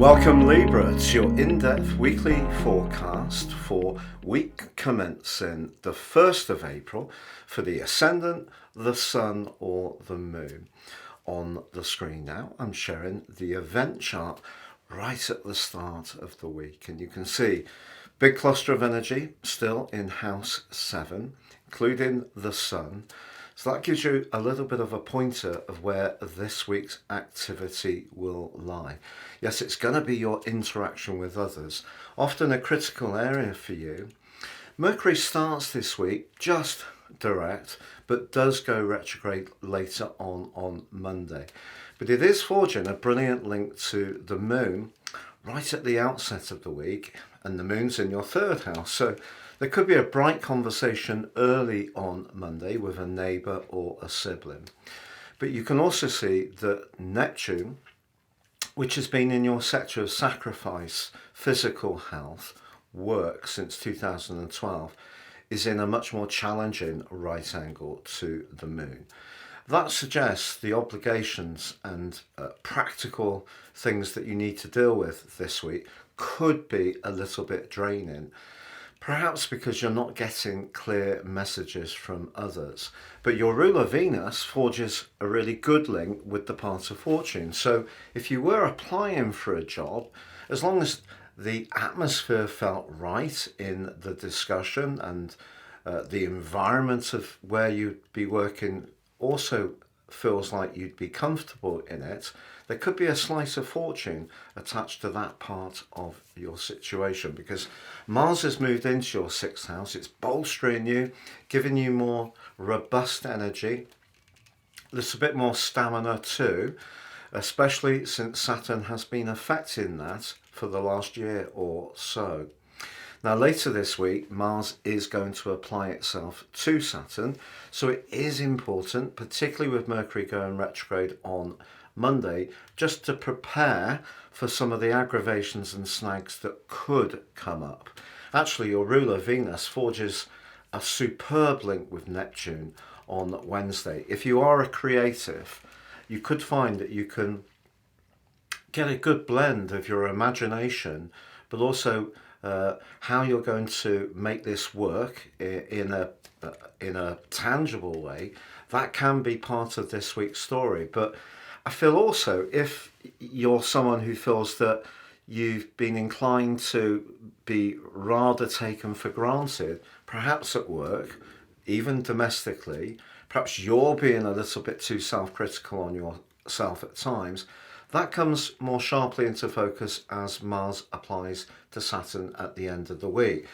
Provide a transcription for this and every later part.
Welcome Libra to your in-depth weekly forecast for week commencing the 1st of April for the Ascendant, the Sun or the Moon. On the screen now I'm sharing the event chart right at the start of the week, and you can see big cluster of energy still in house 7, including the Sun. So that gives you a little bit of a pointer of where this week's activity will lie. Yes, it's going to be your interaction with others, often a critical area for you. Mercury starts this week just direct, but does go retrograde later on Monday. But it is forging a brilliant link to the Moon right at the outset of the week, and the Moon's in your 3rd house. So there could be a bright conversation early on Monday with a neighbour or a sibling. But you can also see that Neptune, which has been in your sector of sacrifice, physical health, work since 2012, is in a much more challenging right angle to the Moon. That suggests the obligations and practical things that you need to deal with this week could be a little bit draining. Perhaps because you're not getting clear messages from others. But your ruler Venus forges a really good link with the part of fortune. So if you were applying for a job, as long as the atmosphere felt right in the discussion and the environment of where you'd be working also feels like you'd be comfortable in it, there could be a slice of fortune attached to that part of your situation, because Mars has moved into your 6th house. It's bolstering you, giving you more robust energy. There's a bit more stamina too, especially since Saturn has been affecting that for the last year or so. Now later this week, Mars is going to apply itself to Saturn, so it is important, particularly with Mercury going retrograde on Monday, just to prepare for some of the aggravations and snags that could come up. Actually, your ruler Venus forges a superb link with Neptune on Wednesday. If you are a creative, you could find that you can get a good blend of your imagination, but also how you're going to make this work in a tangible way. That can be part of this week's story. But I feel also, if you're someone who feels that you've been inclined to be rather taken for granted, perhaps at work, even domestically, perhaps you're being a little bit too self-critical on yourself at times, that comes more sharply into focus as Mars applies to Saturn at the end of the week.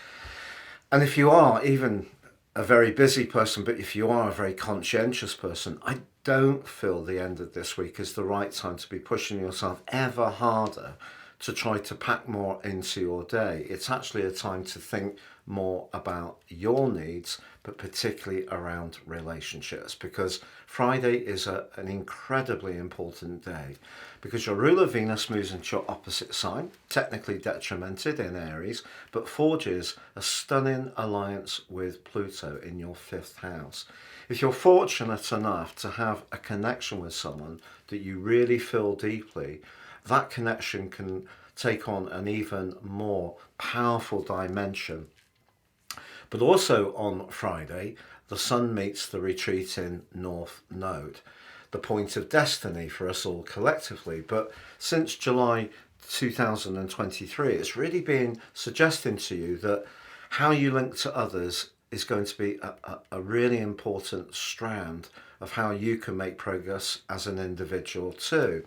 And if you are even a very busy person, but if you are a very conscientious person, I don't feel the end of this week is the right time to be pushing yourself ever harder to try to pack more into your day. It's actually a time to think more about your needs, but particularly around relationships, because Friday is an incredibly important day, because your ruler Venus moves into your opposite sign, technically detrimented in Aries, but forges a stunning alliance with Pluto in your 5th house. If you're fortunate enough to have a connection with someone that you really feel deeply, that connection can take on an even more powerful dimension. But also on Friday, the Sun meets the retreating North Node, the point of destiny for us all collectively. But since July 2023, it's really been suggesting to you that how you link to others is going to be a really important strand of how you can make progress as an individual too.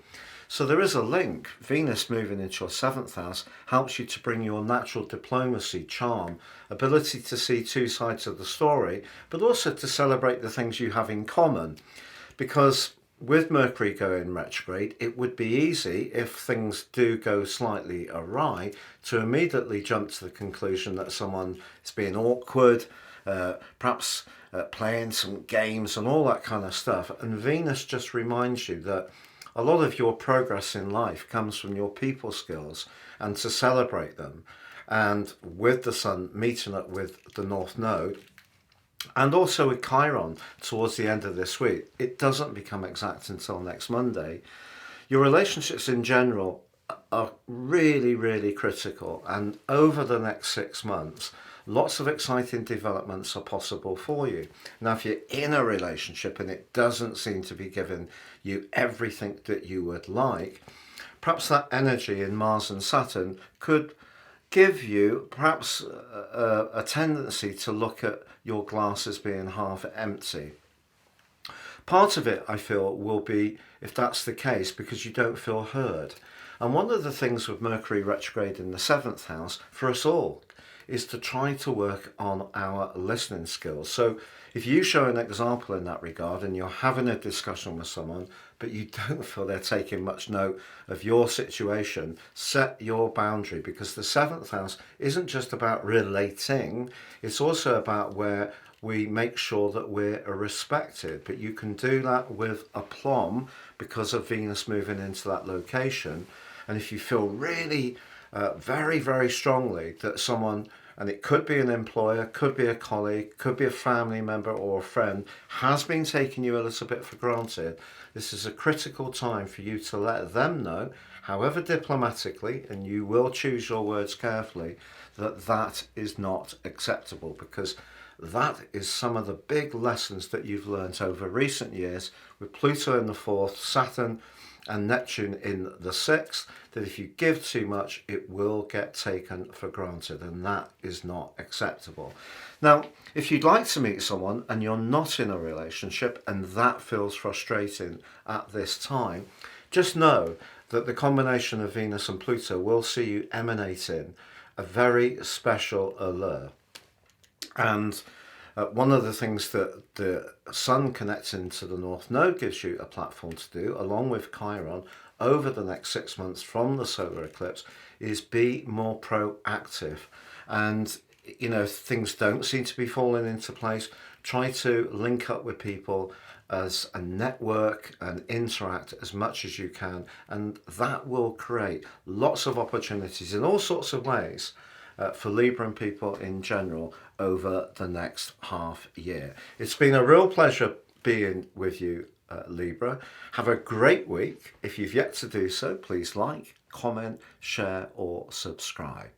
So there is a link. Venus moving into your 7th house helps you to bring your natural diplomacy, charm, ability to see two sides of the story, but also to celebrate the things you have in common. Because with Mercury going retrograde, it would be easy, if things do go slightly awry, to immediately jump to the conclusion that someone is being awkward, perhaps playing some games and all that kind of stuff. And Venus just reminds you that a lot of your progress in life comes from your people skills, and to celebrate them. And with the Sun meeting up with the North Node, and also with Chiron towards the end of this week, it doesn't become exact until next Monday. Your relationships in general are really, really critical. And over the next 6 months, lots of exciting developments are possible for you. Now, if you're in a relationship and it doesn't seem to be giving you everything that you would like, perhaps that energy in Mars and Saturn could give you perhaps a tendency to look at your glass as being half empty. Part of it, I feel, will be if that's the case because you don't feel heard. And one of the things with Mercury retrograde in the 7th house for us all is to try to work on our listening skills. So if you show an example in that regard and you're having a discussion with someone, but you don't feel they're taking much note of your situation, set your boundary, because the 7th house isn't just about relating, it's also about where we make sure that we're respected. But you can do that with aplomb because of Venus moving into that location. And if you feel really very, very strongly that someone, and it could be an employer, could be a colleague, could be a family member or a friend, has been taking you a little bit for granted, this is a critical time for you to let them know, however diplomatically, and you will choose your words carefully, that that is not acceptable, because that is some of the big lessons that you've learnt over recent years with Pluto in the 4th, Saturn and Neptune in the 6th, that if you give too much, it will get taken for granted, and that is not acceptable. Now, if you'd like to meet someone and you're not in a relationship and that feels frustrating at this time, just know that the combination of Venus and Pluto will see you emanating a very special allure. And one of the things that the Sun connecting to the North Node gives you a platform to do, along with Chiron, over the next 6 months from the solar eclipse, is be more proactive. And, you know, things don't seem to be falling into place. Try to link up with people as a network and interact as much as you can. And that will create lots of opportunities in all sorts of ways for Libra and people in general over the next half year. It's been a real pleasure being with you, Libra. Have a great week. If you've yet to do so, please like, comment, share or subscribe.